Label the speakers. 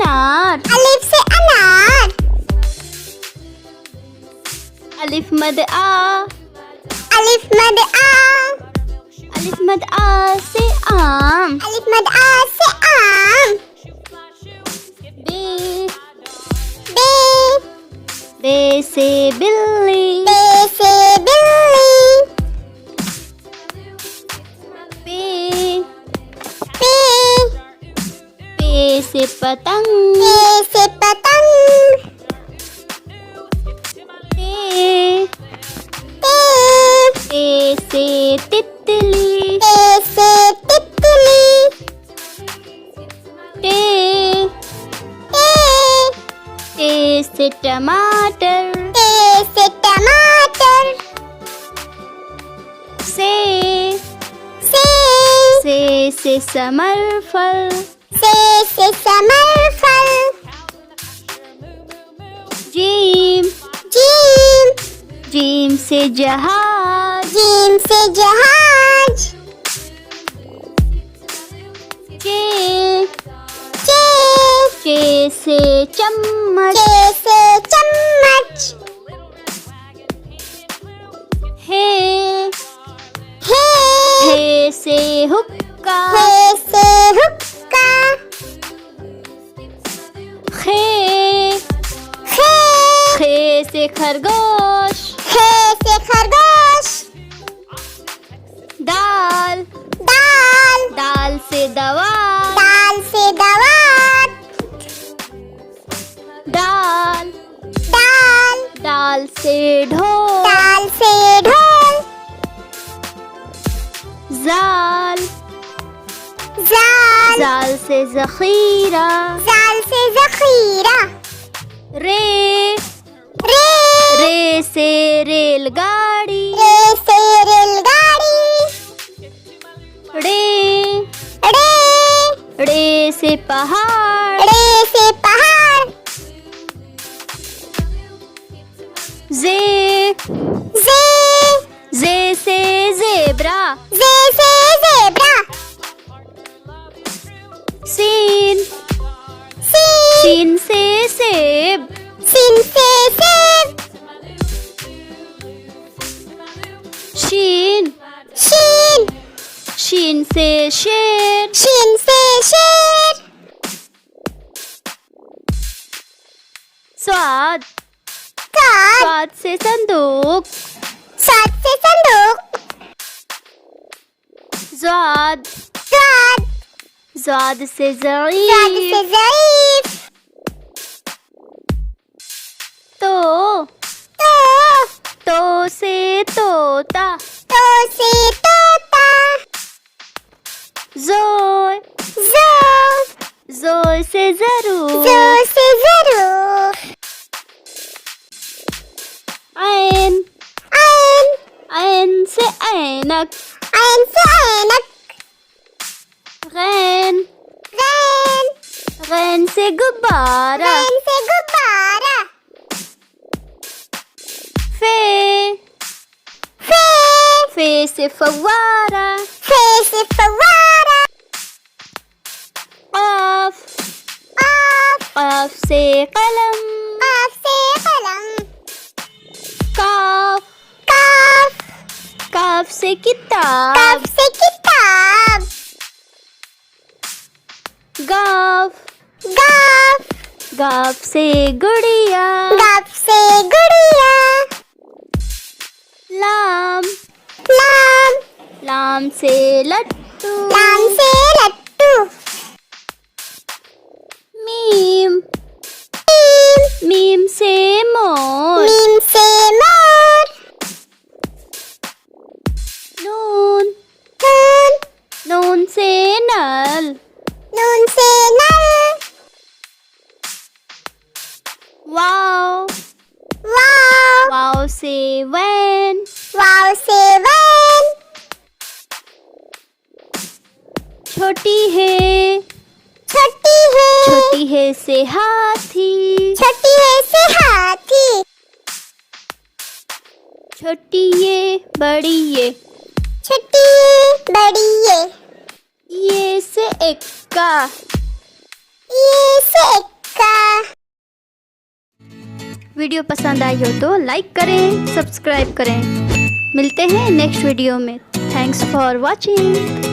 Speaker 1: अनार,
Speaker 2: अलिफ से अनार,
Speaker 1: अलिफ मद आ,
Speaker 2: अलिफ मद आ,
Speaker 1: अलिफ मद आ से आम,
Speaker 2: अलिफ मद आ से आम,
Speaker 1: बे,
Speaker 2: बे,
Speaker 1: बे से बिल्ली,
Speaker 2: बे से बिल्ली,
Speaker 1: पे,
Speaker 2: पे,
Speaker 1: पे से पतंग,
Speaker 2: पे से पतंग,
Speaker 1: पे,
Speaker 2: पे,
Speaker 1: पे से तितली,
Speaker 2: पे से तितली,
Speaker 1: टे,
Speaker 2: पे,
Speaker 1: टे से टमाटर,
Speaker 2: पे से टमाटर,
Speaker 1: से से समर फल,
Speaker 2: से समरफल,
Speaker 1: जीम,
Speaker 2: जीम,
Speaker 1: जीम से जहाज,
Speaker 2: जीम से जहाज,
Speaker 1: चे,
Speaker 2: चे,
Speaker 1: चे से चम्मच,
Speaker 2: चे से चम्मच,
Speaker 1: हे,
Speaker 2: हे,
Speaker 1: हे से हुक्का,
Speaker 2: हे से हुक्का,
Speaker 1: खे,
Speaker 2: खे,
Speaker 1: खे से खरगोश,
Speaker 2: खे से खरगोश,
Speaker 1: दाल,
Speaker 2: दाल,
Speaker 1: दाल से दवा,
Speaker 2: दाल से दवात,
Speaker 1: दाल,
Speaker 2: दाल,
Speaker 1: दाल से ढोल,
Speaker 2: दाल से ढोल,
Speaker 1: जाल,
Speaker 2: जाल,
Speaker 1: जाल से जखीरा,
Speaker 2: जाल से जखीरा,
Speaker 1: रे,
Speaker 2: रे,
Speaker 1: रे से रेलगाड़ी,
Speaker 2: रे से रेलगाड़ी,
Speaker 1: रे,
Speaker 2: रे,
Speaker 1: रे से पहाड़,
Speaker 2: रे से पहाड़,
Speaker 1: जे,
Speaker 2: जे,
Speaker 1: जे से जेब्रा,
Speaker 2: जे से जेब्रा,
Speaker 1: सीन,
Speaker 2: सीन,
Speaker 1: सीन से सेब,
Speaker 2: सीन से सेब,
Speaker 1: शीन,
Speaker 2: शीन,
Speaker 1: शीन से शेर,
Speaker 2: शीन से शेर,
Speaker 1: स्वाद,
Speaker 2: सात,
Speaker 1: स्वाद से संदूक,
Speaker 2: सात से संदूक,
Speaker 1: ज़ाद,
Speaker 2: स्वाद,
Speaker 1: ज़ाद से
Speaker 2: स्वाद
Speaker 1: ज़ईफ़,
Speaker 2: से ज़ईफ़,
Speaker 1: तो,
Speaker 2: तो,
Speaker 1: तो से तोता,
Speaker 2: तो से तोता,
Speaker 1: ज़ोय,
Speaker 2: ज़ो,
Speaker 1: ज़ोय से ज़रूर,
Speaker 2: ज़ो से ज़रूर,
Speaker 1: ऐन,
Speaker 2: ऐन,
Speaker 1: ऐन से ऐनक,
Speaker 2: ऐन से ऐनक,
Speaker 1: गैन,
Speaker 2: गैन,
Speaker 1: गैन से गुब्बारा,
Speaker 2: गैन से गुब्बारा,
Speaker 1: फे,
Speaker 2: फे,
Speaker 1: फे से फव्वारा,
Speaker 2: फे से फव्वारा,
Speaker 1: क़ाफ़,
Speaker 2: क़ाफ़,
Speaker 1: क़ाफ़ से कलम,
Speaker 2: क़ाफ़ से कलम,
Speaker 1: काफ,
Speaker 2: काफ,
Speaker 1: काफ से किताब,
Speaker 2: काफ से किताब,
Speaker 1: गाफ,
Speaker 2: गाफ,
Speaker 1: गाफ से गुड़िया,
Speaker 2: गाफ से गुड़िया,
Speaker 1: लाम,
Speaker 2: लाम,
Speaker 1: लाम से लट्टू,
Speaker 2: लाम से लट्टू,
Speaker 1: मीम,
Speaker 2: मीम,
Speaker 1: मीम से मोर,
Speaker 2: मीम से मोर,
Speaker 1: नून,
Speaker 2: नून,
Speaker 1: नून से नल,
Speaker 2: नून से नल,
Speaker 1: वाव,
Speaker 2: वाव,
Speaker 1: वाव से वैन,
Speaker 2: वाव से वैन,
Speaker 1: छोटी है,
Speaker 2: छोटी है,
Speaker 1: छोटी है से हाथी,
Speaker 2: छोटी है से हाथी,
Speaker 1: छोटी ये बड़ी ये,
Speaker 2: छोटी बड़ी ये
Speaker 1: से एक्का,
Speaker 2: से
Speaker 1: वीडियो पसंद आई हो तो लाइक करें, सब्सक्राइब करें। मिलते हैं नेक्स्ट वीडियो में। Thanks for watching.